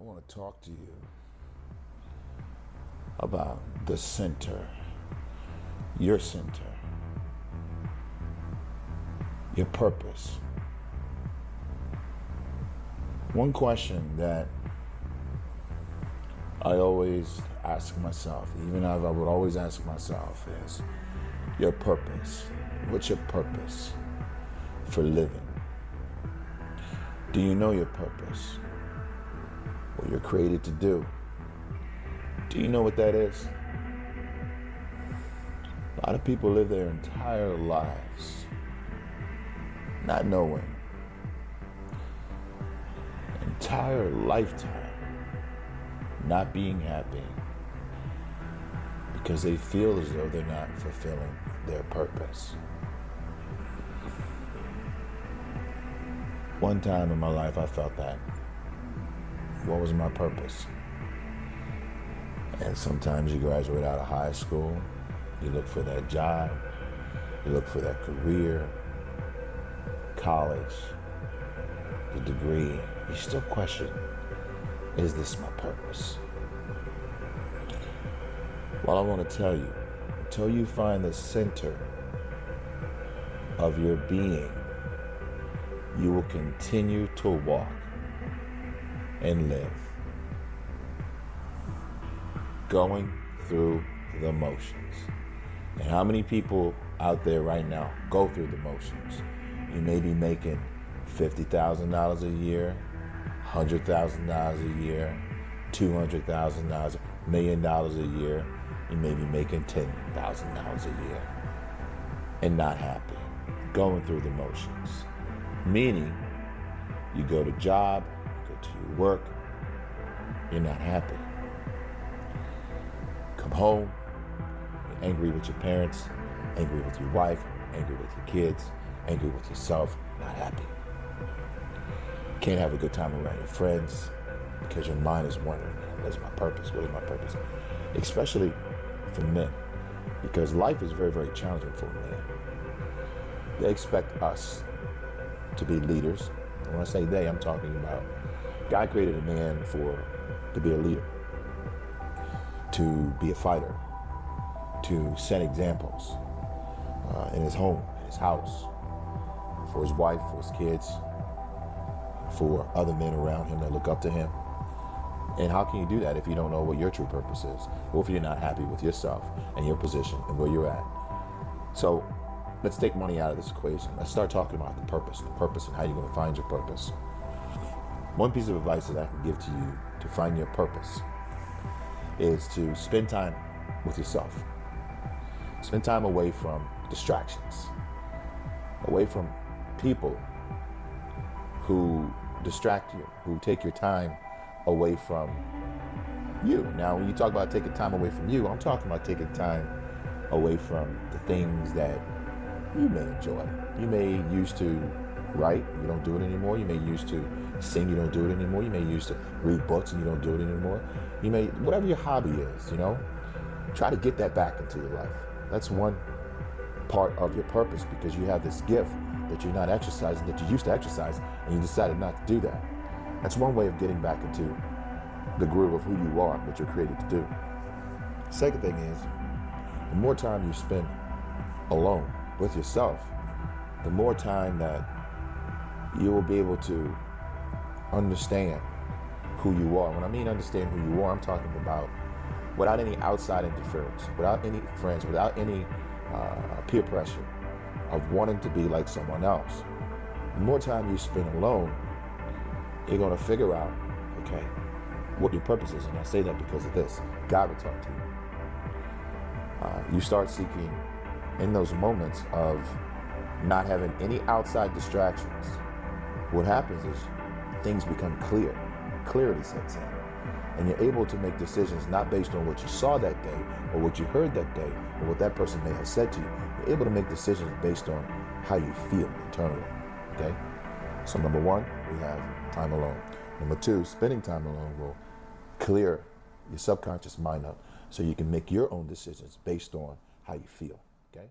I want to talk to you about the center, your center, your purpose. One question that I always ask myself, even I would always ask myself, is your purpose. What's your purpose for living? Do you know your purpose? What you're created to do? Do you know what that is? A lot of people live their entire lives not knowing, entire lifetime not being happy because they feel as though they're not fulfilling their purpose. One time in my life I felt that. What was my purpose? And sometimes you graduate out of high school, you look for that job, you look for that career, college, the degree. You still question, is this my purpose? Well, I want to tell you, until you find the center of your being, you will continue to walk and live, going through the motions. And how many people out there right now go through the motions? You may be making $50,000 a year, $100,000 a year, $200,000, $1 million a year. You may be making $10,000 a year and not happy, going through the motions. Meaning, you go to job, you go to your work, you're not happy. Come home, you're angry with your parents, angry with your wife, angry with your kids, angry with yourself, not happy. Can't have a good time around your friends because your mind is wondering, what is my purpose? What is my purpose? Especially for men, because life is very, very challenging for men. They expect us to be leaders. And when I say they, I'm talking about God created a man to be a leader, to be a fighter, to set examples in his home, in his house, for his wife, for his kids, for other men around him that look up to him. And how can you do that if you don't know what your true purpose is? Or if you're not happy with yourself and your position and where you're at? So let's take money out of this equation. Let's start talking about the purpose and how you're going to find your purpose. One piece of advice that I can give to you to find your purpose is to spend time with yourself. Spend time away from distractions, away from people who distract you, who take your time away from you. Now, when you talk about taking time away from you, I'm talking about taking time away from the things that you may enjoy. You may used to write, you don't do it anymore. You may used to sing, you don't do it anymore. You may used to read books and you don't do it anymore. You may, whatever your hobby is, try to get that back into your life. That's one part of your purpose, because you have this gift that you're not exercising, that you used to exercise, and you decided not to do that. That's one way of getting back into the groove of who you are, what you're created to do. Second thing is, the more time you spend alone with yourself, the more time that you will be able to understand who you are. When I mean understand who you are, I'm talking about without any outside interference, without any friends, without any peer pressure of wanting to be like someone else. The more time you spend alone, you're going to figure out, okay, what your purpose is. And I say that because of this. God will talk to you. You start seeking in those moments of not having any outside distractions. What happens is things become clear. Clarity sets in. And you're able to make decisions not based on what you saw that day or what you heard that day or what that person may have said to you. You're able to make decisions based on how you feel internally. Okay? So number one, we have time alone. Number two, spending time alone will clear your subconscious mind up so you can make your own decisions based on how you feel. Okay?